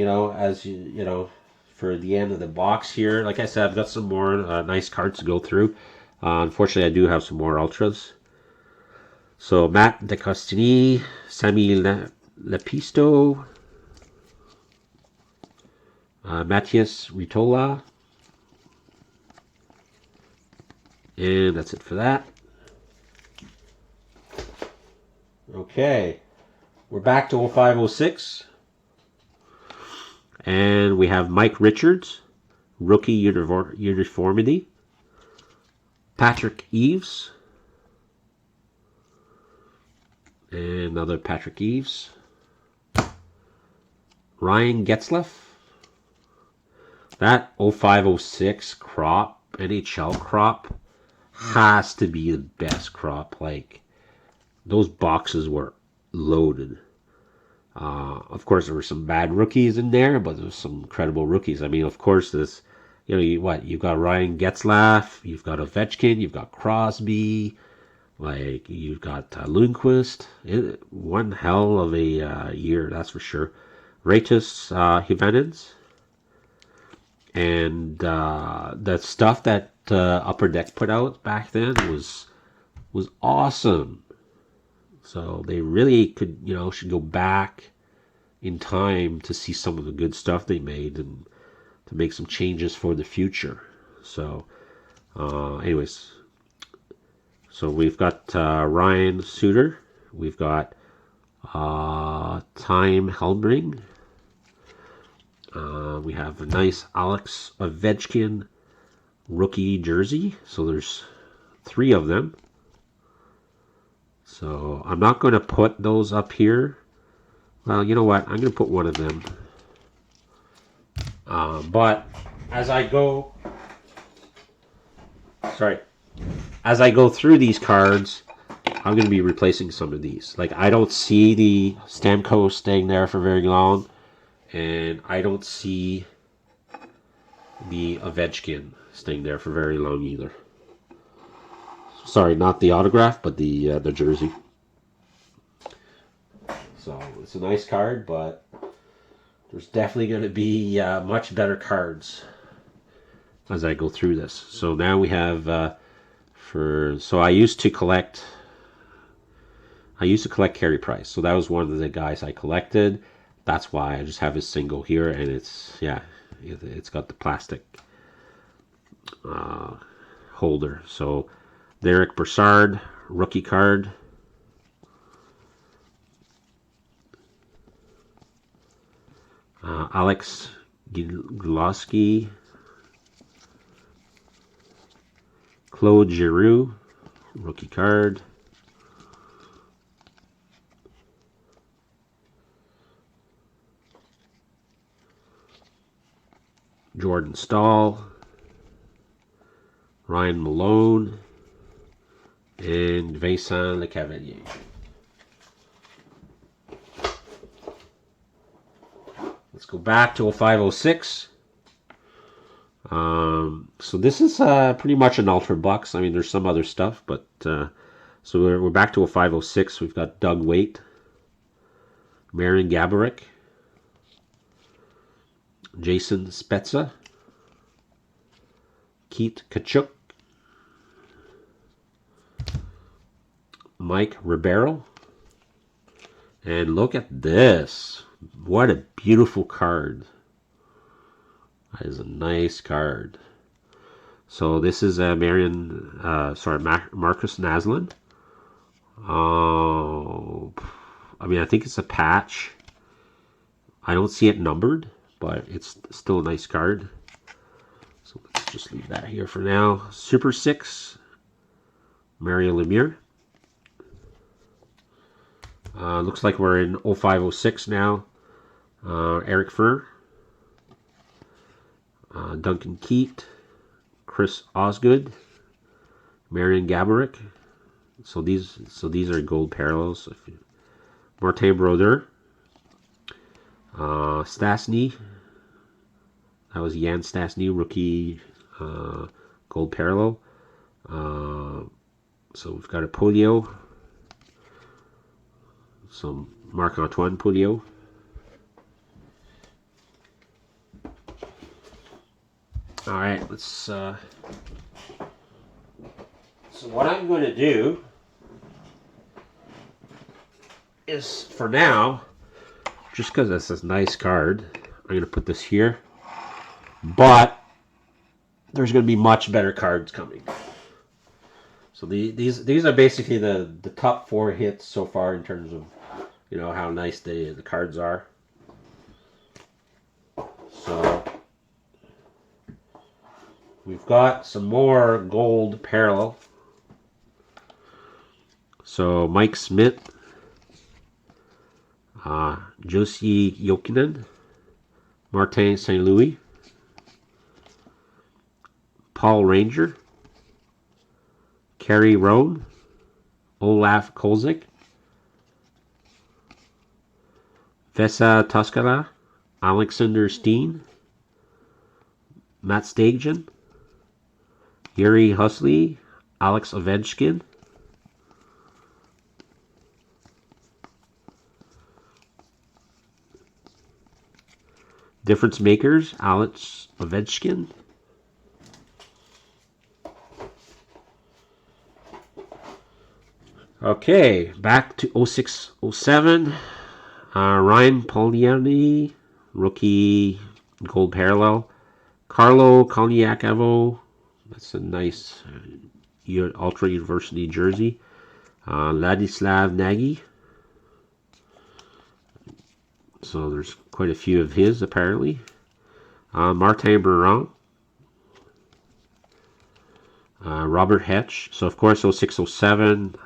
S1: you know, for the end of the box here. Like I said, I've got some more nice cards to go through. Unfortunately, I do have some more ultras. So Matt DeCostini, Sami Lepisto, Matthias Ritola, and that's it for that. Okay, we're back to 0506, and we have Mike Richards, rookie uniformity, Patrick Eves, and another Patrick Eves, Ryan Getzlaf. That 0506 crop, NHL crop, has to be the best crop. Like, those boxes were loaded. Of course, there were some bad rookies in there, but there was some incredible rookies. I mean, of course, this, you've got Ryan Getzlaf, you've got Ovechkin, you've got Crosby, like, you've got Lundqvist. One hell of a year, that's for sure. Ratus Jimenez. And the stuff that Upper Deck put out back then was awesome. So they really could, should go back in time to see some of the good stuff they made and to make some changes for the future. So, anyways, so we've got Ryan Suter, we've got Time Helbring. We have a nice Alex Ovechkin rookie jersey. So there's 3 of them. So I'm not going to put those up here. Well, you know what? I'm going to put one of them. But as I go through these cards, I'm going to be replacing some of these. Like, I don't see the Stamkos staying there for very long. And I don't see the Ovechkin staying there for very long either. Sorry, not the autograph, but the jersey. So it's a nice card, but there's definitely going to be much better cards as I go through this. So now we have so I used to collect Carey Price. So that was one of the guys I collected. That's why I just have his single here, and it's got the plastic holder. So Derek Brassard, rookie card. Alex Gulowski, Claude Giroux, rookie card. Jordan Stahl, Ryan Malone, and Vincent Lecavalier. Let's go back to 0506. So this is pretty much an Ultra Bucks. I mean, there's some other stuff, but so we're back to 0506. We've got Doug Weight, Marian Gaborik, Jason Spezza, Keith Kachuk, Mike Ribeiro, and look at this. What a beautiful card. That is a nice card. So this is Marcus Naslund. I mean, I think it's a patch. I don't see it numbered, but it's still a nice card. So let's just leave that here for now. Super 6, Mario Lemieux. Looks like we're in 05-06 now. Eric Furr. Duncan Keat. Chris Osgood. Marian Gaborik. So these are gold parallels. Martin Brodeur. Stastny. That was Jan Stastny, rookie gold parallel. So we've got a Polio. Some Marc-Antoine Polio. All right, let's. So what I'm going to do is, for now, just because it's this nice card, I'm going to put this here. But there's going to be much better cards coming. So these are basically the top 4 hits so far in terms of, you know, how nice the cards are. So we've got some more gold parallel. So Mike Smith, Josie Jokinen, Martin St. Louis, Paul Ranger, Kerry Roan, Olaf Kolzik, Vesa Toskala, Alexander Steen, Matt Stajan, Yuri Husley, Alex Ovechkin, Difference Makers, Alex Ovechkin, okay, back to 06-07. Ryan Poliani, rookie gold parallel. Carlo Koniakovo, that's a nice Ultra University jersey. Ladislav Nagy. So there's quite a few of his, apparently. Martin Biron. Robert Hetch. So, of course, 06-07,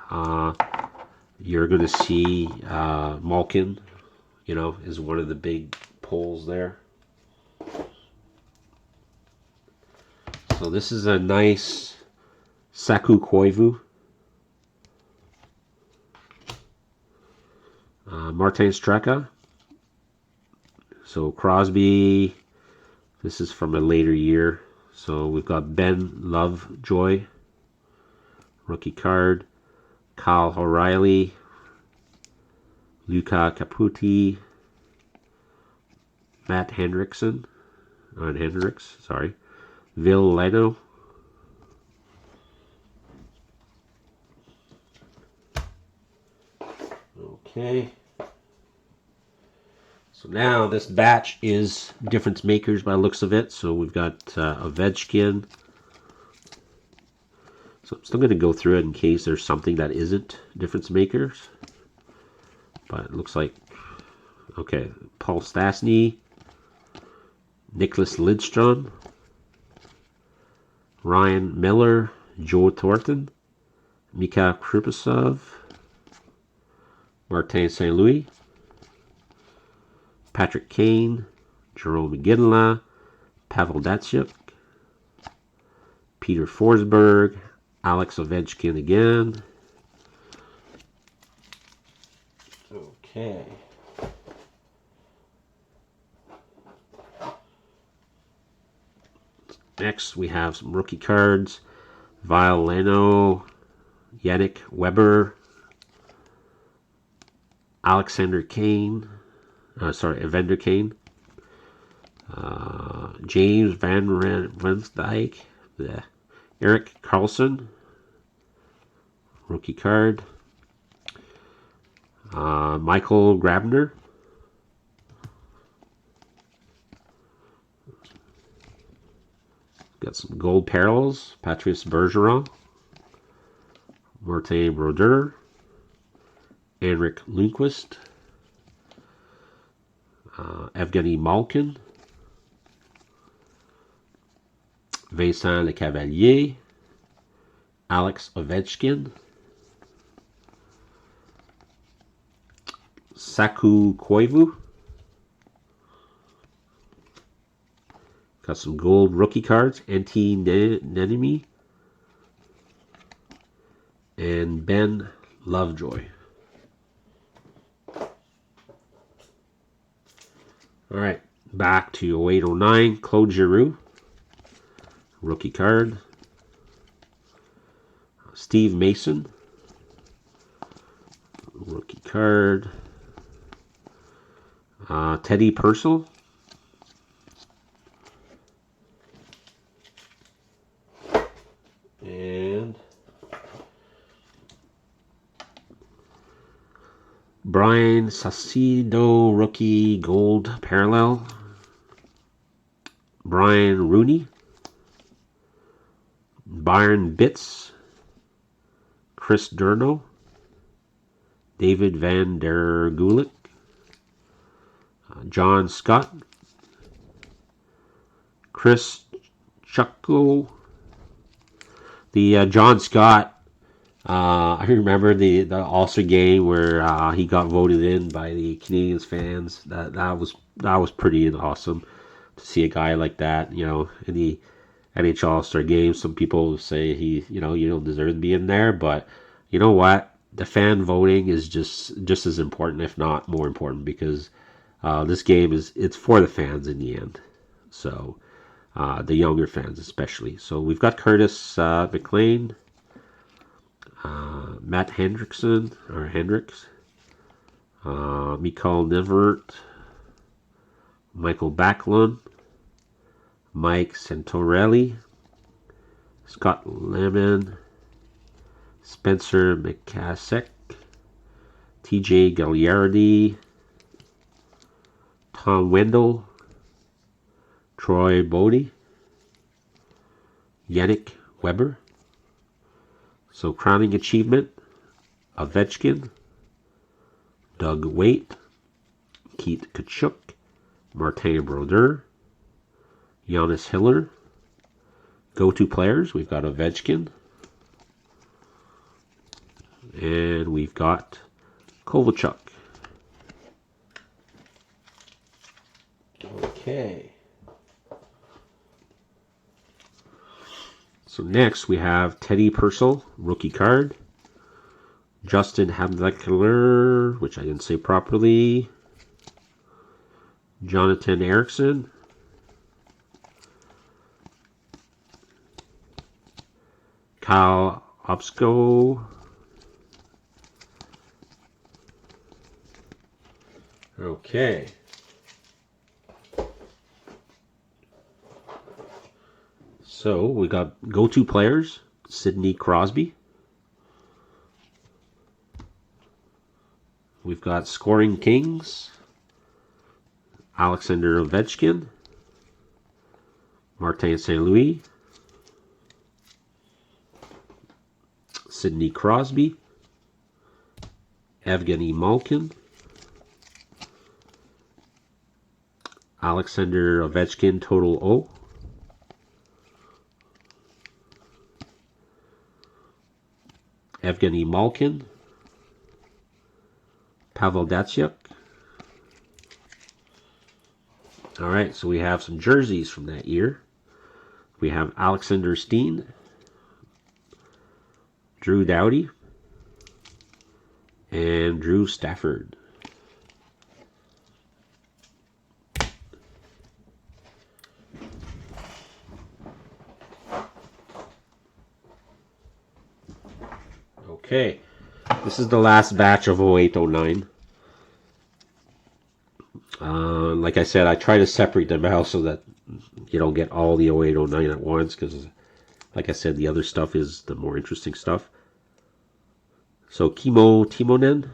S1: you're going to see Malkin, you know, is one of the big pulls there. So this is a nice Saku Koivu. Martin Straka. So Crosby, this is from a later year. So we've got Ben Lovejoy, rookie card. Kyle O'Reilly, Luca Caputi, Matt Hendrickson, sorry, Vil Leno, okay. So now this batch is difference makers by the looks of it. So we've got Ovechkin. So I'm still going to go through it in case there's something that isn't difference makers. But it looks like, okay, Paul Stastny, Nicholas Lidstrom, Ryan Miller, Joe Thornton, Mikhail Kripasov, Martin St. Louis, Patrick Kane, Jerome McGinley, Pavel Datsyuk, Peter Forsberg, Alex Ovechkin again. Okay. Next, we have some rookie cards. Vile Leno, Yannick Weber, Alexander Kane, Evander Kane, James Van Riemsdyk, Eric Carlson, rookie card, Michael Grabner, got some gold parallels, Patrice Bergeron, Martin Brodeur, Henrik Lundqvist, Evgeny Malkin, Vincent Le Cavalier, Alex Ovechkin, Saku Koivu. Got some gold rookie cards, Antti Niemi, and Ben Lovejoy. All right, back to 0809, Claude Giroux, rookie card. Steve Mason, rookie card. Teddy Purcell. And Brian Sacido, rookie gold parallel. Brian Rooney. Byron Bitts. Chris Durno. David Van Der Gulik. John Scott. Chris Chucko. The John Scott, I remember the All-Star game where he got voted in by the Canadiens fans. That was pretty awesome to see a guy like that, in the NHL All-Star game. Some people say you don't deserve to be in there, but you know what? The fan voting is just as important, if not more important, because this game it's for the fans in the end. So. The younger fans especially. So we've got Curtis McLean, Matt Hendricks, Mikhail Nivert, Michael Backlund, Mike Santorelli, Scott Lemon, Spencer McCasek, TJ Gagliardi, Tom Wendell, Troy Bodie, Yannick Weber. So crowning achievement, Ovechkin, Doug Waite, Keith Tkachuk, Martin Brodeur, Giannis Hiller. Go-to players, we've got Ovechkin, and we've got Kovalchuk. Okay. So next we have Teddy Purcell, rookie card. Justin Havlicek, which I didn't say properly. Jonathan Erickson. Kyle Obsko. Okay. So we got go-to players, Sidney Crosby. We've got scoring kings, Alexander Ovechkin, Martin St. Louis, Sidney Crosby, Evgeny Malkin, Alexander Ovechkin total O, Evgeny Malkin, Pavel Datsyuk. All right, so we have some jerseys from that year. We have Alexander Steen, Drew Doughty, and Drew Stafford. Okay, this is the last batch of 0809. Like I said, I try to separate them out so that you don't get all the 0809 at once, because like I said, the other stuff is the more interesting stuff. So Kimmo Timonen,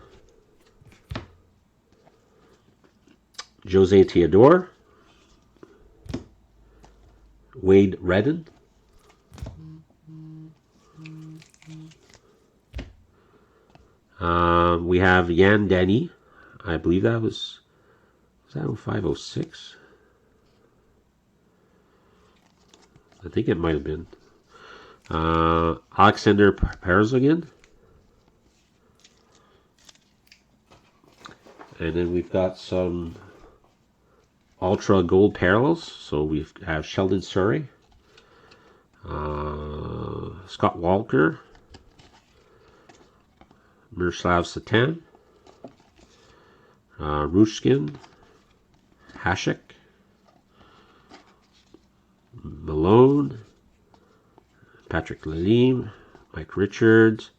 S1: Jose Theodore, Wade Redden, we have Yan Denny. I believe that was that 0506? I think it might have been. Alexander Perzogin. And then we've got some Ultra Gold Parallels. So we have Sheldon Surrey, Scott Walker, Miroslav Satan, Rushkin, Hasek, Malone, Patrick Lalime, Mike Richards,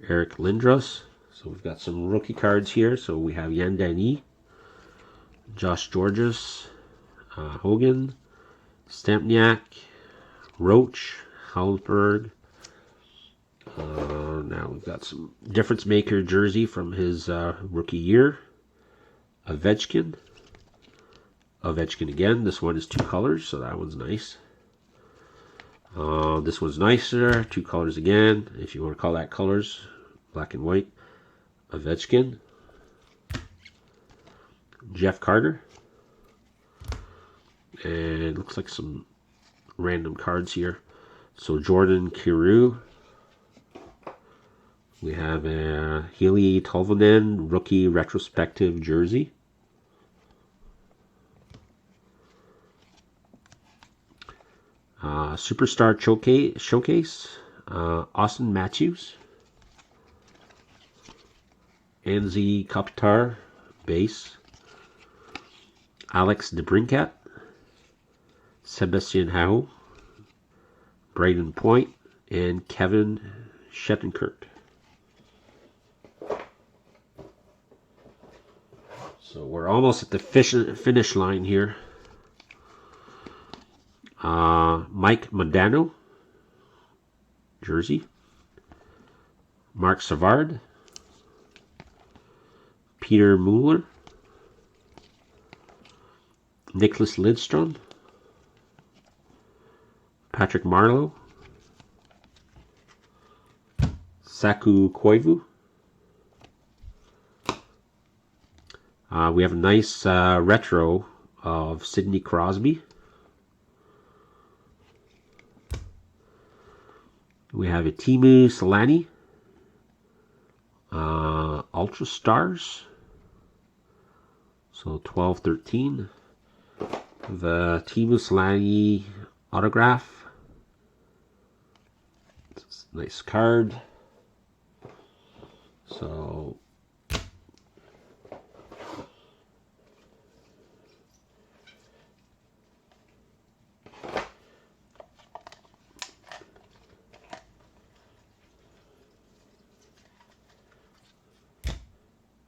S1: Eric Lindros. So we've got some rookie cards here. So we have Yan Dany, Josh Georges, Hogan, Stempniak, Roach, Hallberg. Now we've got some difference maker jersey from his rookie year. Ovechkin again. This one is 2 colors, so that one's nice. This one's nicer. 2 colors again, if you want to call that colors, black and white. Ovechkin, Jeff Carter, and looks like some random cards here. So Jordan Kyrou. We have a Healy Tolvanen rookie retrospective jersey. Superstar Showcase, Austin Matthews, Anze Kopitar base, Alex DeBrincat, Sebastian Howe, Braden Point, and Kevin Shattenkirk. So we're almost at the finish line here. Mike Modano jersey, Mark Savard, Peter Mueller, Nicholas Lidstrom, Patrick Marleau, Saku Koivu. We have a nice retro of Sidney Crosby. We have a Timu Solani, Ultra Stars, so 12-13. The Timu Solani autograph. It's a nice card. So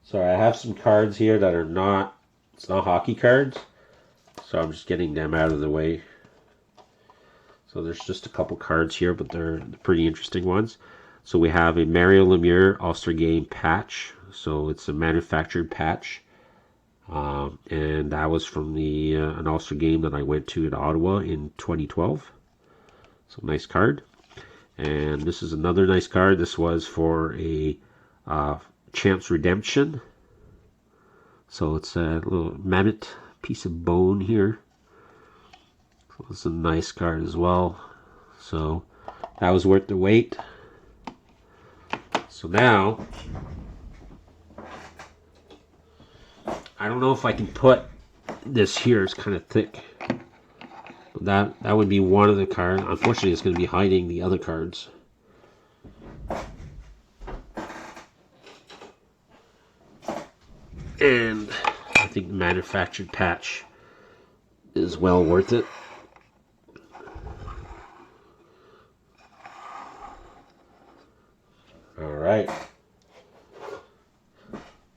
S1: sorry, I have some cards here that are not, it's not hockey cards, so I'm just getting them out of the way. So there's just a couple cards here, but they're pretty interesting ones. So we have a Mario Lemieux All-Star Game patch. So it's a manufactured patch. And that was from the an All-Star Game that I went to in Ottawa in 2012. So nice card. And this is another nice card. This was for a Champs Redemption. So it's a little mammoth piece of bone here. So it's a nice card as well. So that was worth the wait. So now, I don't know if I can put this here. It's kind of thick. But that would be one of the cards. Unfortunately, it's going to be hiding the other cards. And I think the manufactured patch is well worth it. Alright.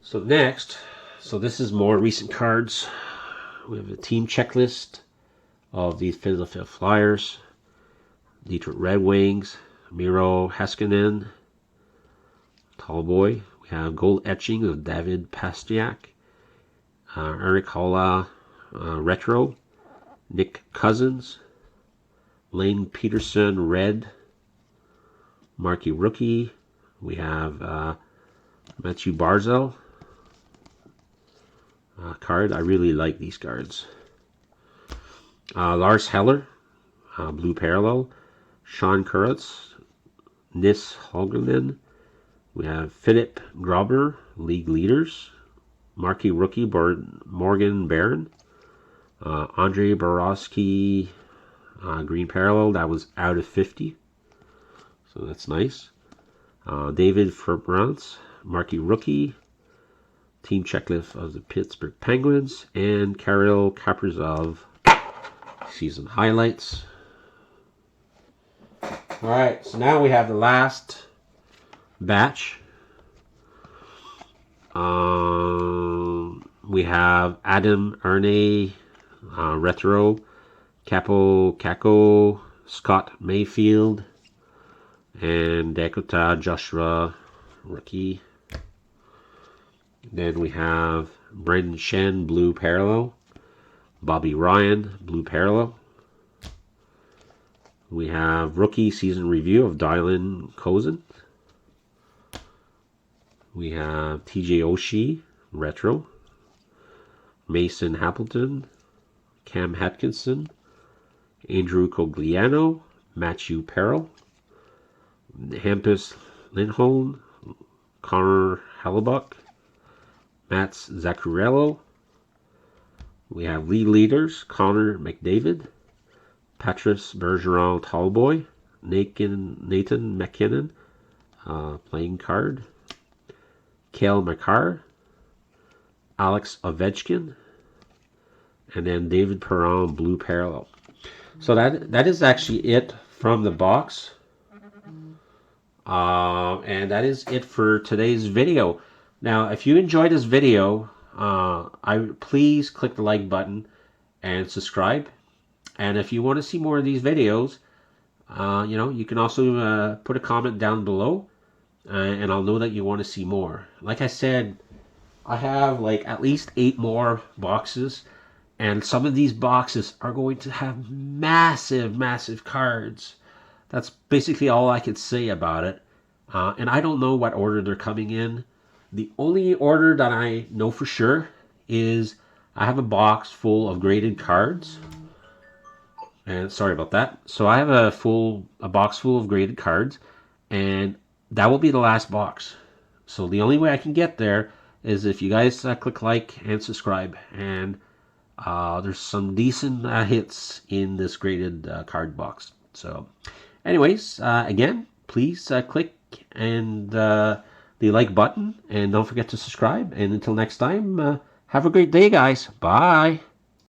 S1: So next, so this is more recent cards. We have a team checklist of the Philadelphia Flyers, Detroit Red Wings, Miro Heiskanen, Tallboy. We have gold etching of David Pastrnak, Eric Holla retro, Nick Cousins, Lane Peterson red, Marquee rookie. We have Matthew Barzal, card. I really like these cards. Lars Heller, blue parallel. Sean Kurtz, Nis Holgerlin. We have Philip Grauber, league leaders. Marquee rookie Morgan Barron. Andre Borowski, green parallel. That was out of 50. So that's nice. David Fabrance, marquee rookie. Team checklist of the Pittsburgh Penguins. And Kirill Kaprizov, season highlights. Alright, so now we have the last batch. We have Adam Erne, retro. Capo Kako, Scott Mayfield, and Dakota Joshua, rookie. Then we have Brendan Shen, blue parallel. Bobby Ryan, blue parallel. We have rookie season review of Dylan Kozin. We have TJ Oshie, retro. Mason Appleton, Cam Atkinson, Andrew Cogliano, Matthew Perrell, Hampus Lindholm, Connor Hellebuck, Mats Zaccarello. We have league leaders, Connor McDavid, Patrice Bergeron Tallboy, Nathan McKinnon, playing card, Cale Makar, Alex Ovechkin, and then David Perron, blue parallel. So that is actually it from the box. And that is it for today's video. Now, if you enjoyed this video, please click the like button and subscribe. And if you want to see more of these videos, you can also put a comment down below, and I'll know that you want to see more. Like I said, I have like at least 8 more boxes. And some of these boxes are going to have massive, massive cards. That's basically all I could say about it. And I don't know what order they're coming in. The only order that I know for sure is I have a box full of graded cards. And sorry about that. So I have a box full of graded cards. And that will be the last box. So the only way I can get there is if you guys click like and subscribe. And there's some decent hits in this graded card box. So anyways, again, please click and the like button, and don't forget to subscribe. And until next time, have a great day, guys. Bye.